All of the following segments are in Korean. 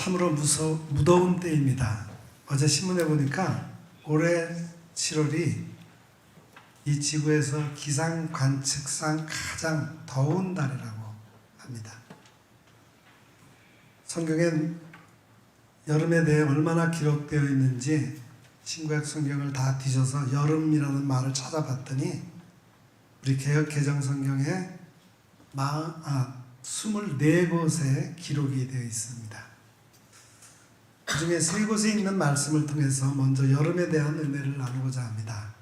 참으로 무더운 때입니다. 어제 신문에 보니까 올해 7월이 이 지구에서 기상 관측상 가장 더운 달이라고 합니다. 성경엔 여름에 대해 얼마나 기록되어 있는지 신구약 성경을 다 뒤져서 여름이라는 말을 찾아봤더니 우리 개역 개정 성경에 24곳에 기록이 되어 있습니다. 그 중에 3곳에 있는 말씀을 통해서 먼저 여름에 대한 은혜를 나누고자 합니다.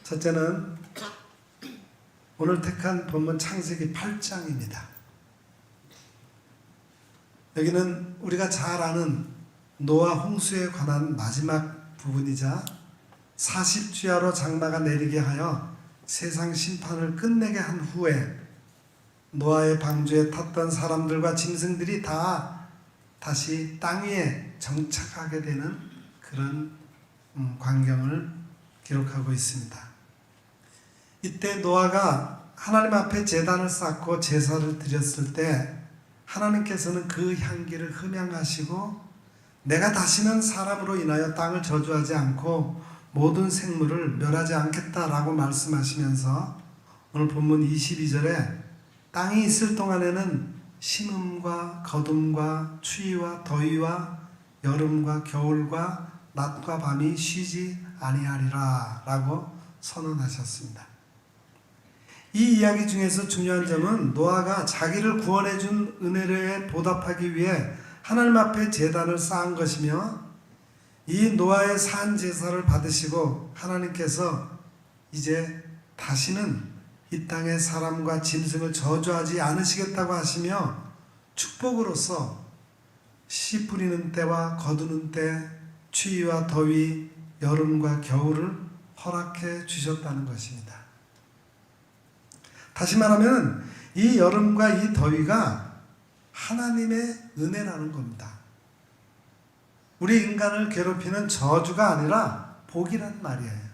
첫째는 오늘 택한 본문 창세기 8장입니다. 여기는 우리가 잘 아는 노아 홍수에 관한 마지막 부분이자 40주야로 장마가 내리게 하여 세상 심판을 끝내게 한 후에 노아의 방주에 탔던 사람들과 짐승들이 다 다시 땅 위에 정착하게 되는 그런 광경을 기록하고 있습니다. 이때 노아가 하나님 앞에 제단을 쌓고 제사를 드렸을 때 하나님께서는 그 향기를 흠양하시고 내가 다시는 사람으로 인하여 땅을 저주하지 않고 모든 생물을 멸하지 않겠다라고 말씀하시면서 오늘 본문 22절에 땅이 있을 동안에는 심음과 거둠과 추위와 더위와 여름과 겨울과 낮과 밤이 쉬지 아니하리라 라고 선언하셨습니다. 이 이야기 중에서 중요한 점은 노아가 자기를 구원해 준 은혜에 보답하기 위해 하나님 앞에 제단을 쌓은 것이며 이 노아의 산 제사를 받으시고 하나님께서 이제 다시는 이 땅의 사람과 짐승을 저주하지 않으시겠다고 하시며 축복으로서 씨 뿌리는 때와 거두는 때, 추위와 더위, 여름과 겨울을 허락해 주셨다는 것입니다. 다시 말하면 이 여름과 이 더위가 하나님의 은혜라는 겁니다. 우리 인간을 괴롭히는 저주가 아니라 복이란 말이에요.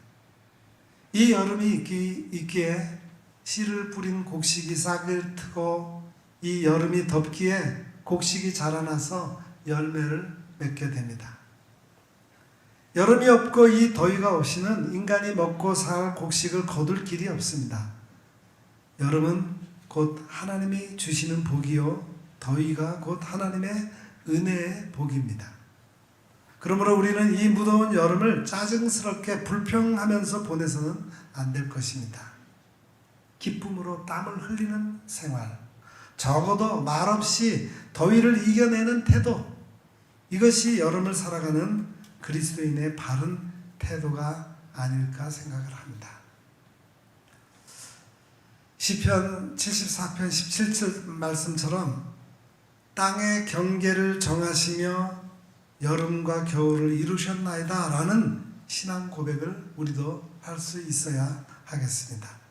이 여름이 있기에 씨를 뿌린 곡식이 싹을 트고 이 여름이 덥기에 곡식이 자라나서 열매를 맺게 됩니다. 여름이 없고 이 더위가 없이는 인간이 먹고 살 곡식을 거둘 길이 없습니다. 여름은 곧 하나님이 주시는 복이요 더위가 곧 하나님의 은혜의 복입니다. 그러므로 우리는 이 무더운 여름을 짜증스럽게 불평하면서 보내서는 안 될 것입니다. 기쁨으로 땀을 흘리는 생활, 적어도 말없이 더위를 이겨내는 태도, 이것이 여름을 살아가는 그리스도인의 바른 태도가 아닐까 생각을 합니다. 시편 74편 17절 말씀처럼 땅의 경계를 정하시며 여름과 겨울을 이루셨나이다 라는 신앙 고백을 우리도 할 수 있어야 하겠습니다.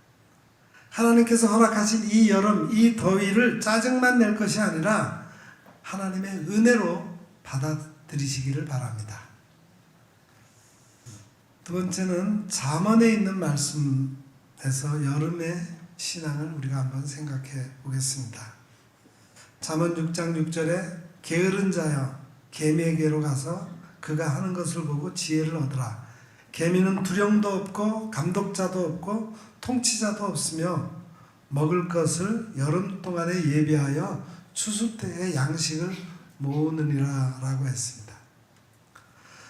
하나님께서 허락하신 이 여름, 이 더위를 짜증만 낼 것이 아니라 하나님의 은혜로 받아들이시기를 바랍니다. 두 번째는 잠언에 있는 말씀에서 여름의 신앙을 우리가 한번 생각해 보겠습니다. 잠언 6장 6절에 게으른 자여 개미에게로 가서 그가 하는 것을 보고 지혜를 얻으라. 개미는 두령도 없고 감독자도 없고 통치자도 없으며 먹을 것을 여름 동안에 예비하여 추수 때에 양식을 모으느니라 라고 했습니다.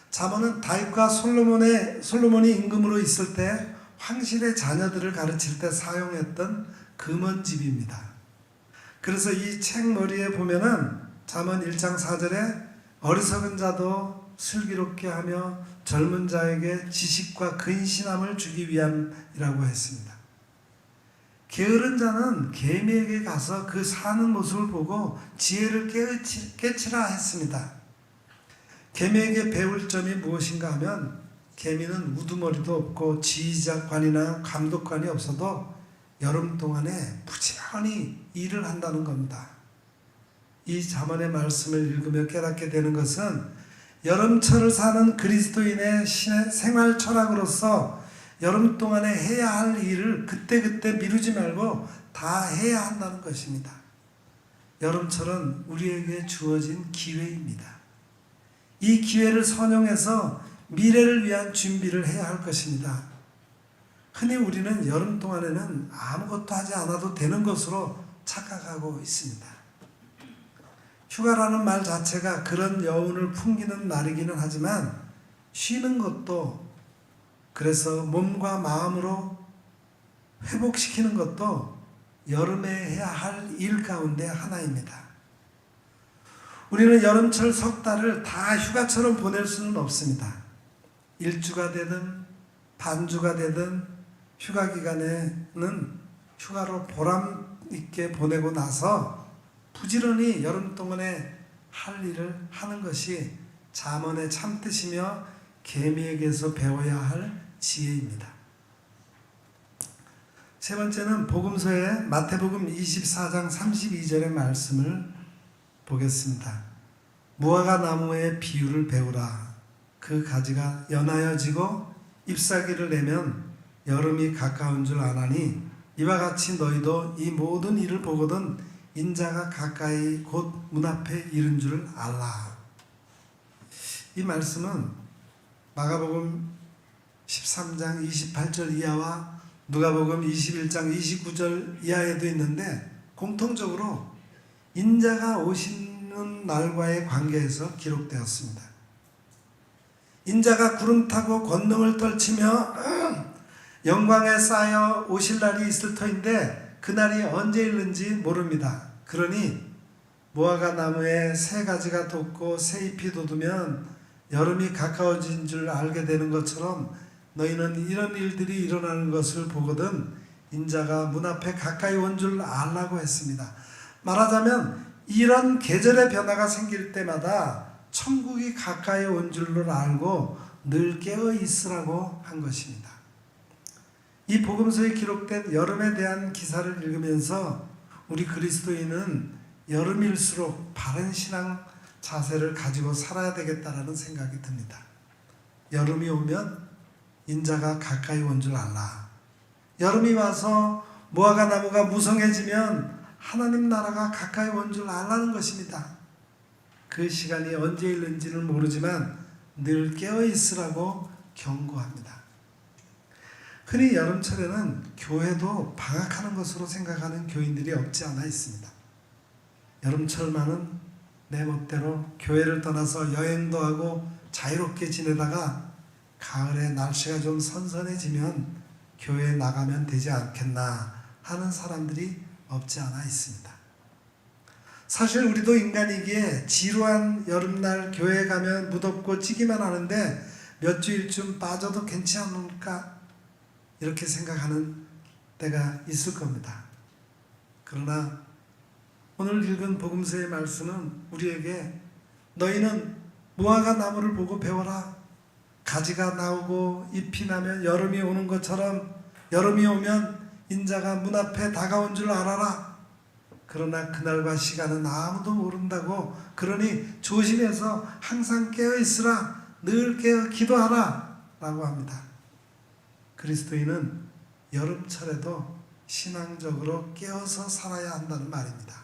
잠언은 다윗과 솔로몬이 임금으로 있을 때 황실의 자녀들을 가르칠 때 사용했던 금언집입니다. 그래서 이 책 머리에 보면은 잠언 1장 4절에 어리석은 자도 슬기롭게 하며 젊은 자에게 지식과 근신함을 주기 위함이라고 했습니다. 게으른 자는 개미에게 가서 그 사는 모습을 보고 지혜를 깨치라 했습니다. 개미에게 배울 점이 무엇인가 하면 개미는 우두머리도 없고 지휘관이나 감독관이 없어도 여름 동안에 부지런히 일을 한다는 겁니다. 이 잠언의 말씀을 읽으며 깨닫게 되는 것은 여름철을 사는 그리스도인의 생활 철학으로서 여름 동안에 해야 할 일을 그때그때 미루지 말고 다 해야 한다는 것입니다. 여름철은 우리에게 주어진 기회입니다. 이 기회를 선용해서 미래를 위한 준비를 해야 할 것입니다. 흔히 우리는 여름 동안에는 아무것도 하지 않아도 되는 것으로 착각하고 있습니다. 휴가라는 말 자체가 그런 여운을 풍기는 말이기는 하지만 쉬는 것도, 그래서 몸과 마음으로 회복시키는 것도 여름에 해야 할 일 가운데 하나입니다. 우리는 여름철 석 달을 다 휴가처럼 보낼 수는 없습니다. 일주가 되든 반주가 되든 휴가 기간에는 휴가로 보람 있게 보내고 나서 부지런히 여름 동안에 할 일을 하는 것이 잠언의 참뜻이며 계명에게서 배워야 할 지혜입니다. 세 번째는 복음서의 마태복음 24장 32절의 말씀을 보겠습니다. 무화과 나무의 비유를 배우라. 그 가지가 연하여 지고 잎사귀를 내면 여름이 가까운 줄 아나니 이와 같이 너희도 이 모든 일을 보거든 인자가 가까이 곧 문 앞에 이른 줄 알라. 이 말씀은 마가복음 13장 28절 이하와 누가복음 21장 29절 이하에도 있는데 공통적으로 인자가 오시는 날과의 관계에서 기록되었습니다. 인자가 구름 타고 권능을 떨치며 영광에 쌓여 오실 날이 있을 터인데 그날이 언제 있는지 모릅니다. 그러니 무화과 나무에 새 가지가 돋고 새 잎이 돋으면 여름이 가까워진 줄 알게 되는 것처럼 너희는 이런 일들이 일어나는 것을 보거든 인자가 문 앞에 가까이 온 줄 알라고 했습니다. 말하자면 이런 계절의 변화가 생길 때마다 천국이 가까이 온 줄로 알고 늘 깨어 있으라고 한 것입니다. 이 복음서에 기록된 여름에 대한 기사를 읽으면서 우리 그리스도인은 여름일수록 바른 신앙 자세를 가지고 살아야 되겠다라는 생각이 듭니다. 여름이 오면 인자가 가까이 온 줄 알라. 여름이 와서 무화과 나무가 무성해지면 하나님 나라가 가까이 온 줄 알라는 것입니다. 그 시간이 언제 있는지는 모르지만 늘 깨어 있으라고 경고합니다. 흔히 여름철에는 교회도 방학하는 것으로 생각하는 교인들이 없지 않아 있습니다. 여름철만은 내 멋대로 교회를 떠나서 여행도 하고 자유롭게 지내다가 가을에 날씨가 좀 선선해지면 교회에 나가면 되지 않겠나 하는 사람들이 없지 않아 있습니다. 사실 우리도 인간이기에 지루한 여름날 교회에 가면 무덥고 찌기만 하는데 몇 주일쯤 빠져도 괜찮지 않을까 이렇게 생각하는 때가 있을 겁니다. 그러나 오늘 읽은 복음서의 말씀은 우리에게 너희는 무화과 나무를 보고 배워라. 가지가 나오고 잎이 나면 여름이 오는 것처럼 여름이 오면 인자가 문 앞에 다가온 줄 알아라. 그러나 그날과 시간은 아무도 모른다고. 그러니 조심해서 항상 깨어 있으라. 늘 깨어 기도하라 라고 합니다. 그리스도인은 여름철에도 신앙적으로 깨어서 살아야 한다는 말입니다.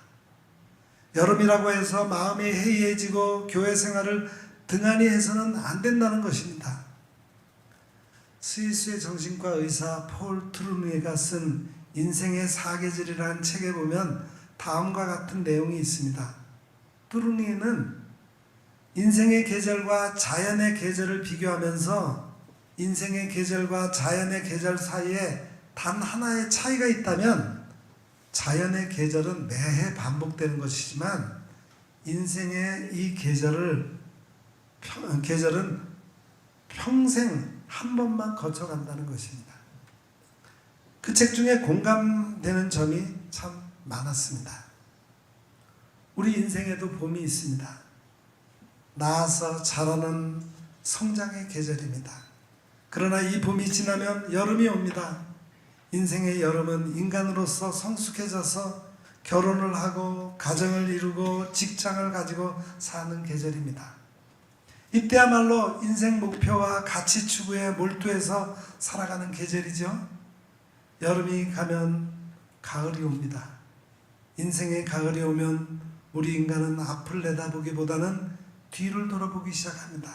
여름이라고 해서 마음이 해이해지고 교회 생활을 등한히 해서는 안 된다는 것입니다. 스위스의 정신과 의사 폴 트루니에가 쓴 인생의 사계절이라는 책에 보면 다음과 같은 내용이 있습니다. 트루니에는 인생의 계절과 자연의 계절을 비교하면서 인생의 계절과 자연의 계절 사이에 단 하나의 차이가 있다면 자연의 계절은 매해 반복되는 것이지만 인생의 이 계절은 평생 한 번만 거쳐간다는 것입니다. 그 책 중에 공감되는 점이 참 많았습니다. 우리 인생에도 봄이 있습니다. 나아서 자라는 성장의 계절입니다. 그러나 이 봄이 지나면 여름이 옵니다. 인생의 여름은 인간으로서 성숙해져서 결혼을 하고 가정을 이루고 직장을 가지고 사는 계절입니다. 이때야말로 인생 목표와 가치 추구에 몰두해서 살아가는 계절이죠. 여름이 가면 가을이 옵니다. 인생의 가을이 오면 우리 인간은 앞을 내다보기보다는 뒤를 돌아보기 시작합니다.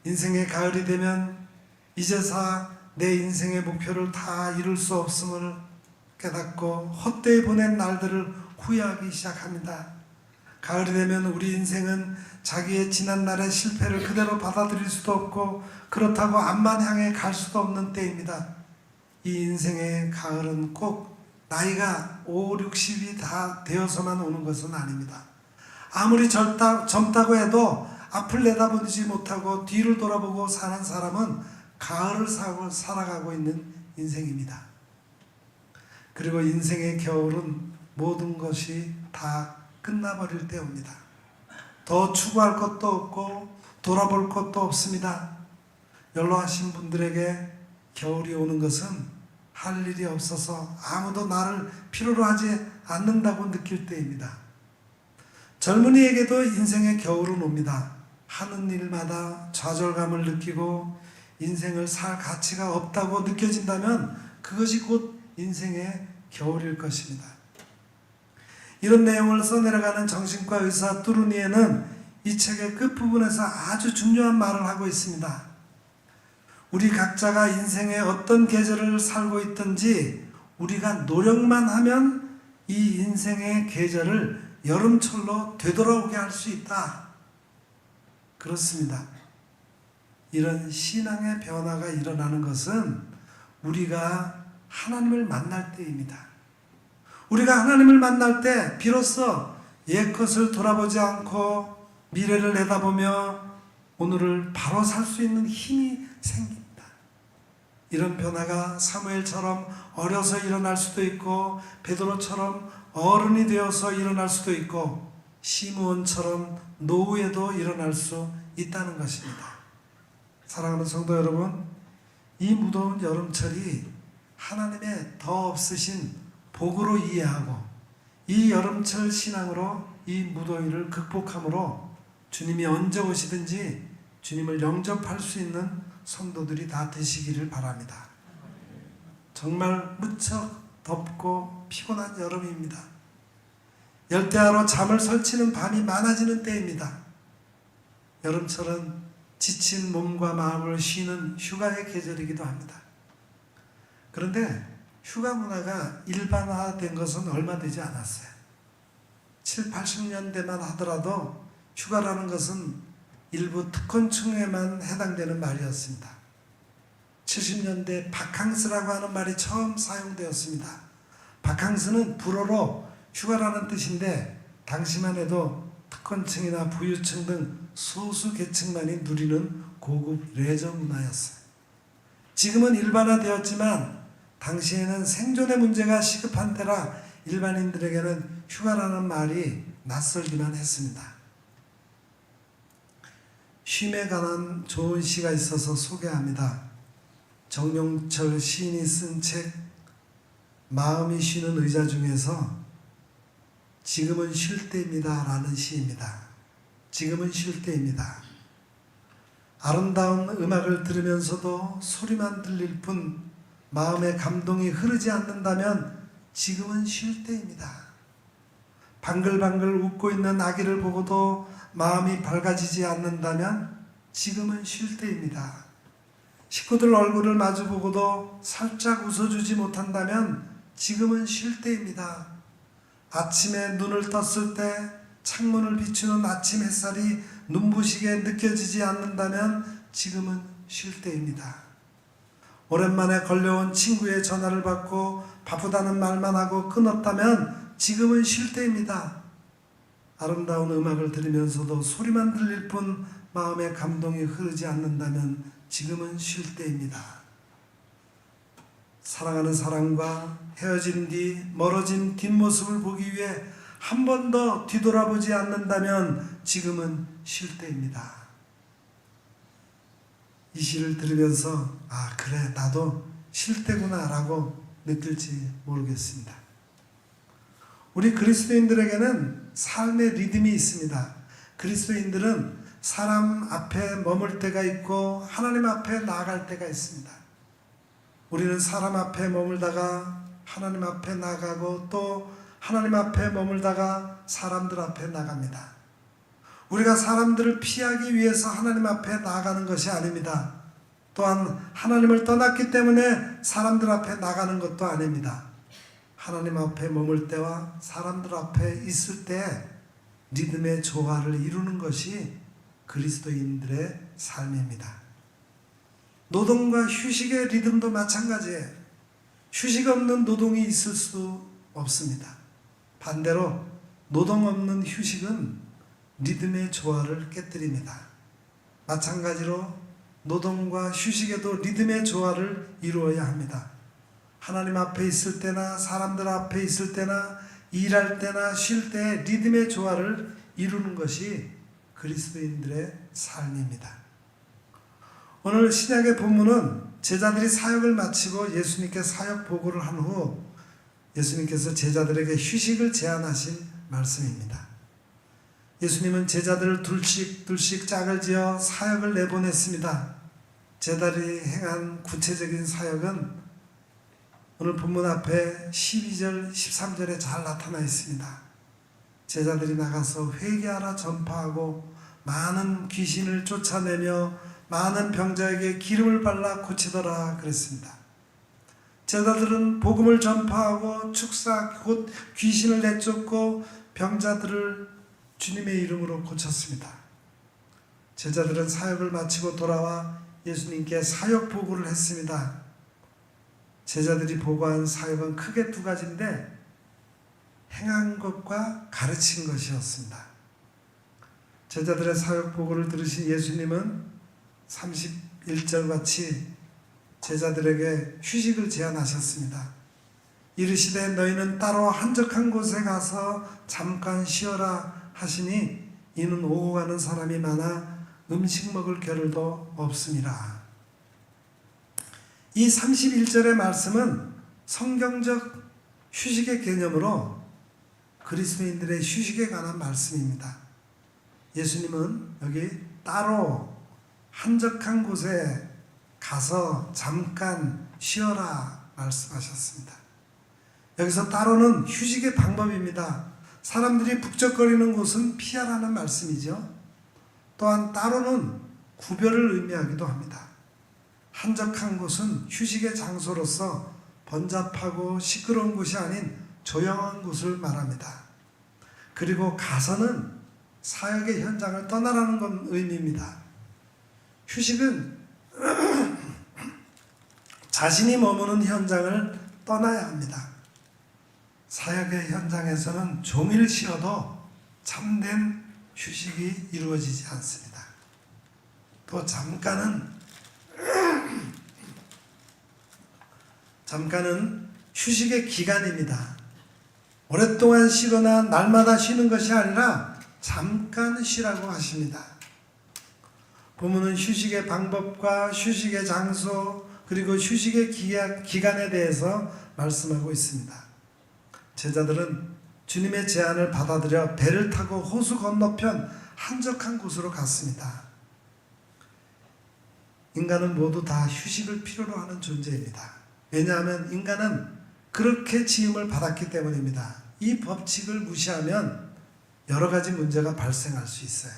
인생의 가을이 되면 이제서 내 인생의 목표를 다 이룰 수 없음을 깨닫고 헛되이 보낸 날들을 후회하기 시작합니다. 가을이 되면 우리 인생은 자기의 지난날의 실패를 그대로 받아들일 수도 없고 그렇다고 앞만 향해 갈 수도 없는 때입니다. 이 인생의 가을은 꼭 나이가 5, 60이 다 되어서만 오는 것은 아닙니다. 아무리 젊다고 해도 앞을 내다보지 못하고 뒤를 돌아보고 사는 사람은 가을을 살아가고 있는 인생입니다. 그리고 인생의 겨울은 모든 것이 다 끝나버릴 때 옵니다. 더 추구할 것도 없고 돌아볼 것도 없습니다. 연로하신 분들에게 겨울이 오는 것은 할 일이 없어서 아무도 나를 필요로 하지 않는다고 느낄 때입니다. 젊은이에게도 인생의 겨울은 옵니다. 하는 일마다 좌절감을 느끼고 인생을 살 가치가 없다고 느껴진다면 그것이 곧 인생의 겨울일 것입니다. 이런 내용을 써내려가는 정신과 의사 뚜루니에는 이 책의 끝부분에서 아주 중요한 말을 하고 있습니다. 우리 각자가 인생의 어떤 계절을 살고 있든지 우리가 노력만 하면 이 인생의 계절을 여름철로 되돌아오게 할 수 있다. 그렇습니다. 이런 신앙의 변화가 일어나는 것은 우리가 하나님을 만날 때입니다. 우리가 하나님을 만날 때 비로소 옛것을 돌아보지 않고 미래를 내다보며 오늘을 바로 살 수 있는 힘이 생깁니다. 이런 변화가 사무엘처럼 어려서 일어날 수도 있고 베드로처럼 어른이 되어서 일어날 수도 있고 시므온처럼 노후에도 일어날 수 있다는 것입니다. 사랑하는 성도 여러분, 이 무더운 여름철이 하나님의 더 없으신 복으로 이해하고 이 여름철 신앙으로 이 무더위를 극복함으로 주님이 언제 오시든지 주님을 영접할 수 있는 성도들이 다 되시기를 바랍니다. 정말 무척 덥고 피곤한 여름입니다. 열대야로 잠을 설치는 밤이 많아지는 때입니다. 여름철은 지친 몸과 마음을 쉬는 휴가의 계절이기도 합니다. 그런데 휴가 문화가 일반화된 것은 얼마 되지 않았어요. 7, 80년대만 하더라도 휴가라는 것은 일부 특권층에만 해당되는 말이었습니다. 70년대 바캉스라고 하는 말이 처음 사용되었습니다. 바캉스는 불어로 휴가라는 뜻인데 당시만 해도 특권층이나 부유층 등 소수 계층만이 누리는 고급 레저 문화였어요. 지금은 일반화되었지만 당시에는 생존의 문제가 시급한 때라 일반인들에게는 휴가라는 말이 낯설기만 했습니다. 쉼에 관한 좋은 시가 있어서 소개합니다. 정명철 시인이 쓴 책 마음이 쉬는 의자 중에서 지금은 쉴 때입니다 라는 시입니다. 지금은 쉴 때입니다. 아름다운 음악을 들으면서도 소리만 들릴 뿐 마음의 감동이 흐르지 않는다면 지금은 쉴 때입니다. 방글방글 웃고 있는 아기를 보고도 마음이 밝아지지 않는다면 지금은 쉴 때입니다. 식구들 얼굴을 마주보고도 살짝 웃어주지 못한다면 지금은 쉴 때입니다. 아침에 눈을 떴을 때 창문을 비추는 아침 햇살이 눈부시게 느껴지지 않는다면 지금은 쉴 때입니다. 오랜만에 걸려온 친구의 전화를 받고 바쁘다는 말만 하고 끊었다면 지금은 쉴 때입니다. 아름다운 음악을 들으면서도 소리만 들릴 뿐 마음의 감동이 흐르지 않는다면 지금은 쉴 때입니다. 사랑하는 사람과 헤어진 뒤 멀어진 뒷모습을 보기 위해 한 번 더 뒤돌아보지 않는다면 지금은 쉴 때입니다. 이 시를 들으면서 아 그래 나도 쉴 때구나 라고 느낄지 모르겠습니다. 우리 그리스도인들에게는 삶의 리듬이 있습니다. 그리스도인들은 사람 앞에 머물 때가 있고 하나님 앞에 나아갈 때가 있습니다. 우리는 사람 앞에 머물다가 하나님 앞에 나가고 또 하나님 앞에 머물다가 사람들 앞에 나갑니다. 우리가 사람들을 피하기 위해서 하나님 앞에 나아가는 것이 아닙니다. 또한 하나님을 떠났기 때문에 사람들 앞에 나가는 것도 아닙니다. 하나님 앞에 머물 때와 사람들 앞에 있을 때 리듬의 조화를 이루는 것이 그리스도인들의 삶입니다. 노동과 휴식의 리듬도 마찬가지예요. 휴식 없는 노동이 있을 수 없습니다. 반대로 노동 없는 휴식은 리듬의 조화를 깨뜨립니다. 마찬가지로 노동과 휴식에도 리듬의 조화를 이루어야 합니다. 하나님 앞에 있을 때나 사람들 앞에 있을 때나 일할 때나 쉴 때 리듬의 조화를 이루는 것이 그리스도인들의 삶입니다. 오늘 신약의 본문은 제자들이 사역을 마치고 예수님께 사역 보고를 한 후 예수님께서 제자들에게 휴식을 제안하신 말씀입니다. 예수님은 제자들을 둘씩 짝을 지어 사역을 내보냈습니다. 제자들이 행한 구체적인 사역은 오늘 본문 앞에 12절, 13절에 잘 나타나 있습니다. 제자들이 나가서 회개하라 전파하고 많은 귀신을 쫓아내며 많은 병자에게 기름을 발라 고치더라 그랬습니다. 제자들은 복음을 전파하고 축사 곧 귀신을 내쫓고 병자들을 주님의 이름으로 고쳤습니다. 제자들은 사역을 마치고 돌아와 예수님께 사역 보고를 했습니다. 제자들이 보고한 사역은 크게 두 가지인데 행한 것과 가르친 것이었습니다. 제자들의 사역 보고를 들으신 예수님은 31절 같이 제자들에게 휴식을 제안하셨습니다. 이르시되 너희는 따로 한적한 곳에 가서 잠깐 쉬어라 하시니 이는 오고 가는 사람이 많아 음식 먹을 겨를도 없음이라. 이 31절의 말씀은 성경적 휴식의 개념으로 그리스도인들의 휴식에 관한 말씀입니다. 예수님은 여기 따로 한적한 곳에 가서 잠깐 쉬어라 말씀하셨습니다. 여기서 따로는 휴식의 방법입니다. 사람들이 북적거리는 곳은 피하라는 말씀이죠. 또한 따로는 구별을 의미하기도 합니다. 한적한 곳은 휴식의 장소로서 번잡하고 시끄러운 곳이 아닌 조용한 곳을 말합니다. 그리고 가서는 사역의 현장을 떠나라는 건 의미입니다. 휴식은 자신이 머무는 현장을 떠나야 합니다. 사역의 현장에서는 종일 쉬어도 참된 휴식이 이루어지지 않습니다. 또 잠깐은 휴식의 기간입니다. 오랫동안 쉬거나 날마다 쉬는 것이 아니라 잠깐 쉬라고 하십니다. 본문은 휴식의 방법과 휴식의 장소 그리고 휴식의 기간에 대해서 말씀하고 있습니다. 제자들은 주님의 제안을 받아들여 배를 타고 호수 건너편 한적한 곳으로 갔습니다. 인간은 모두 다 휴식을 필요로 하는 존재입니다. 왜냐하면 인간은 그렇게 지음을 받았기 때문입니다. 이 법칙을 무시하면 여러 가지 문제가 발생할 수 있어요.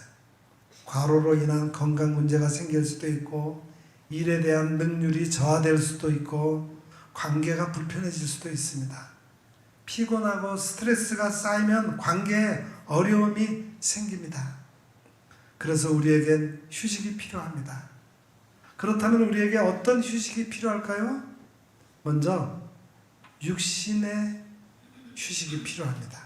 과로로 인한 건강 문제가 생길 수도 있고 일에 대한 능률이 저하될 수도 있고 관계가 불편해질 수도 있습니다. 피곤하고 스트레스가 쌓이면 관계에 어려움이 생깁니다. 그래서 우리에겐 휴식이 필요합니다. 그렇다면 우리에게 어떤 휴식이 필요할까요? 먼저 육신의 휴식이 필요합니다.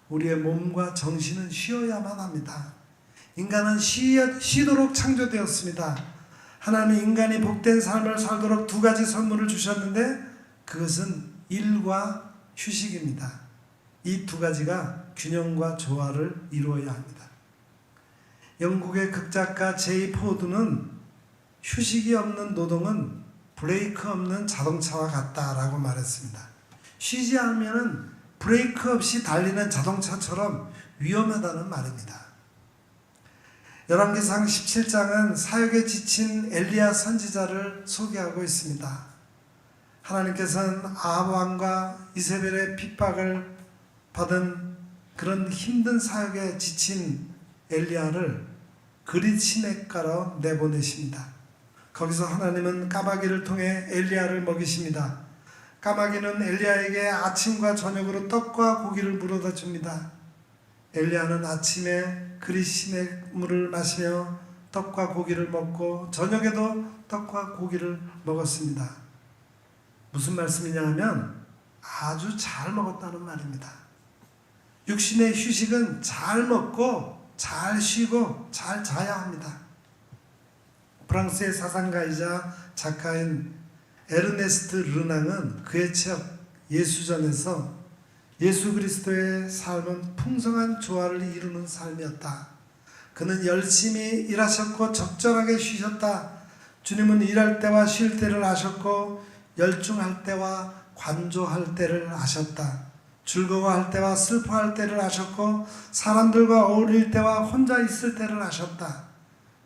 우리의 몸과 정신은 쉬어야만 합니다. 인간은 쉬도록 창조되었습니다. 하나님은 인간이 복된 삶을 살도록 두 가지 선물을 주셨는데 그것은 일과 휴식입니다. 이 두 가지가 균형과 조화를 이루어야 합니다. 영국의 극작가 제이 포드는 휴식이 없는 노동은 브레이크 없는 자동차와 같다라고 말했습니다. 쉬지 않으면 브레이크 없이 달리는 자동차처럼 위험하다는 말입니다. 열왕기상 17장은 사역에 지친 엘리야 선지자를 소개하고 있습니다. 하나님께서는 아합 왕과 이세벨의 핍박을 받은 그런 힘든 사역에 지친 엘리야를 그릿 시냇가로 내보내십니다. 거기서 하나님은 까마귀를 통해 엘리야를 먹이십니다. 까마귀는 엘리야에게 아침과 저녁으로 떡과 고기를 물어다 줍니다. 엘리야는 아침에 그릿 시냇물을 마시며 떡과 고기를 먹고 저녁에도 떡과 고기를 먹었습니다. 무슨 말씀이냐 하면 아주 잘 먹었다는 말입니다. 육신의 휴식은 잘 먹고 잘 쉬고 잘 자야 합니다. 프랑스의 사상가이자 작가인 에르네스트 르낭은 그의 책 예수전에서 예수 그리스도의 삶은 풍성한 조화를 이루는 삶이었다. 그는 열심히 일하셨고 적절하게 쉬셨다. 주님은 일할 때와 쉴 때를 아셨고 열중할 때와 관조할 때를 아셨다. 즐거워할 때와 슬퍼할 때를 아셨고 사람들과 어울릴 때와 혼자 있을 때를 아셨다.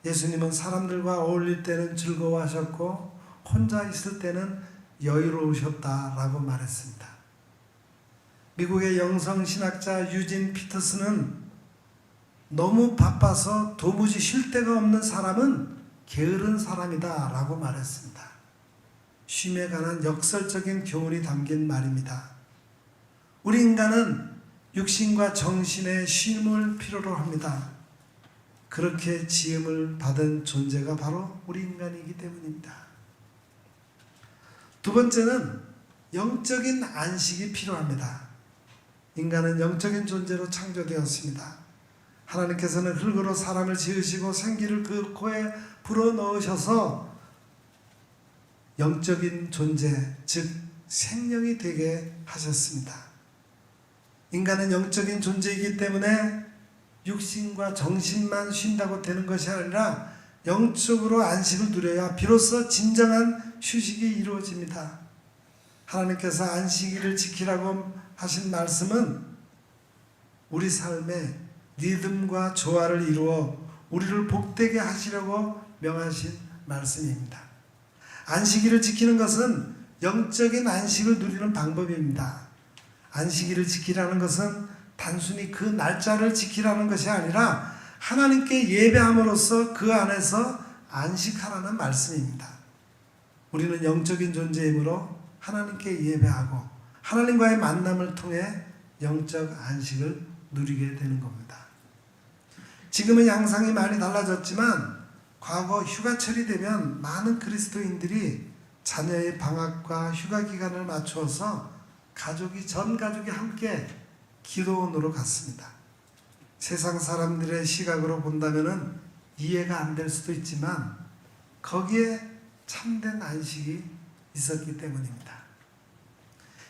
예수님은 사람들과 어울릴 때는 즐거워하셨고 혼자 있을 때는 여유로우셨다라고 말했습니다. 미국의 영성신학자 유진 피터스는 너무 바빠서 도무지 쉴 데가 없는 사람은 게으른 사람이다 라고 말했습니다. 쉼에 관한 역설적인 교훈이 담긴 말입니다. 우리 인간은 육신과 정신의 쉼을 필요로 합니다. 그렇게 지음을 받은 존재가 바로 우리 인간이기 때문입니다. 두 번째는 영적인 안식이 필요합니다. 인간은 영적인 존재로 창조되었습니다. 하나님께서는 흙으로 사람을 지으시고 생기를 그 코에 불어넣으셔서 영적인 존재, 즉 생명이 되게 하셨습니다. 인간은 영적인 존재이기 때문에 육신과 정신만 쉰다고 되는 것이 아니라 영적으로 안식을 누려야 비로소 진정한 휴식이 이루어집니다. 하나님께서 안식일을 지키라고 하신 말씀은 우리 삶에 리듬과 조화를 이루어 우리를 복되게 하시려고 명하신 말씀입니다. 안식일을 지키는 것은 영적인 안식을 누리는 방법입니다. 안식일을 지키라는 것은 단순히 그 날짜를 지키라는 것이 아니라 하나님께 예배함으로써 그 안에서 안식하라는 말씀입니다. 우리는 영적인 존재이므로 하나님께 예배하고 하나님과의 만남을 통해 영적 안식을 누리게 되는 겁니다. 지금은 양상이 많이 달라졌지만 과거 휴가철이 되면 많은 그리스도인들이 자녀의 방학과 휴가 기간을 맞추어서 전 가족이 함께 기도원으로 갔습니다. 세상 사람들의 시각으로 본다면 이해가 안 될 수도 있지만 거기에 참된 안식이 있었기 때문입니다.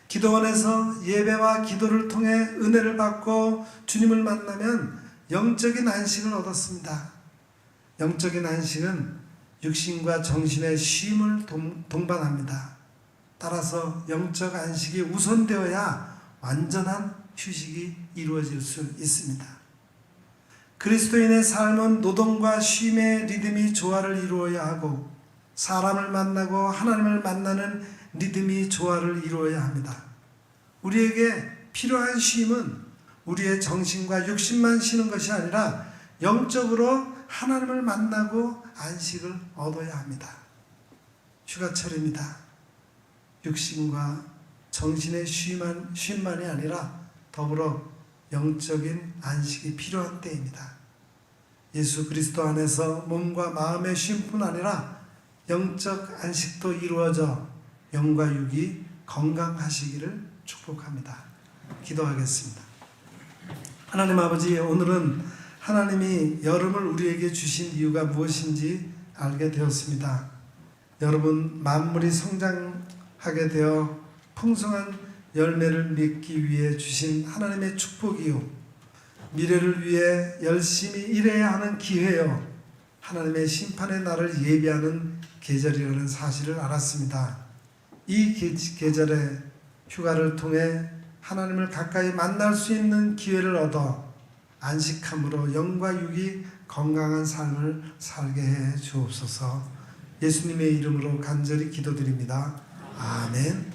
기도원에서 예배와 기도를 통해 은혜를 받고 주님을 만나면 영적인 안식을 얻었습니다. 영적인 안식은 육신과 정신의 쉼을 동반합니다. 따라서 영적 안식이 우선되어야 완전한 휴식이 이루어질 수 있습니다. 그리스도인의 삶은 노동과 쉼의 리듬이 조화를 이루어야 하고 사람을 만나고 하나님을 만나는 리듬이 조화를 이루어야 합니다. 우리에게 필요한 쉼은 우리의 정신과 육신만 쉬는 것이 아니라 영적으로 하나님을 만나고 안식을 얻어야 합니다. 휴가철입니다. 육신과 정신의 쉼만이 아니라 더불어 영적인 안식이 필요한 때입니다. 예수 그리스도 안에서 몸과 마음의 쉼뿐 아니라 영적 안식도 이루어져 영과 육이 건강하시기를 축복합니다. 기도하겠습니다. 하나님 아버지, 오늘은 하나님이 여름을 우리에게 주신 이유가 무엇인지 알게 되었습니다. 여러분, 만물이 성장하게 되어 풍성한 열매를 맺기 위해 주신 하나님의 축복이요, 미래를 위해 열심히 일해야 하는 기회요, 하나님의 심판의 날을 예비하는 계절이라는 사실을 알았습니다. 이 계절의 휴가를 통해 하나님을 가까이 만날 수 있는 기회를 얻어 안식함으로 영과 육이 건강한 삶을 살게 해 주옵소서. 예수님의 이름으로 간절히 기도드립니다. 아멘.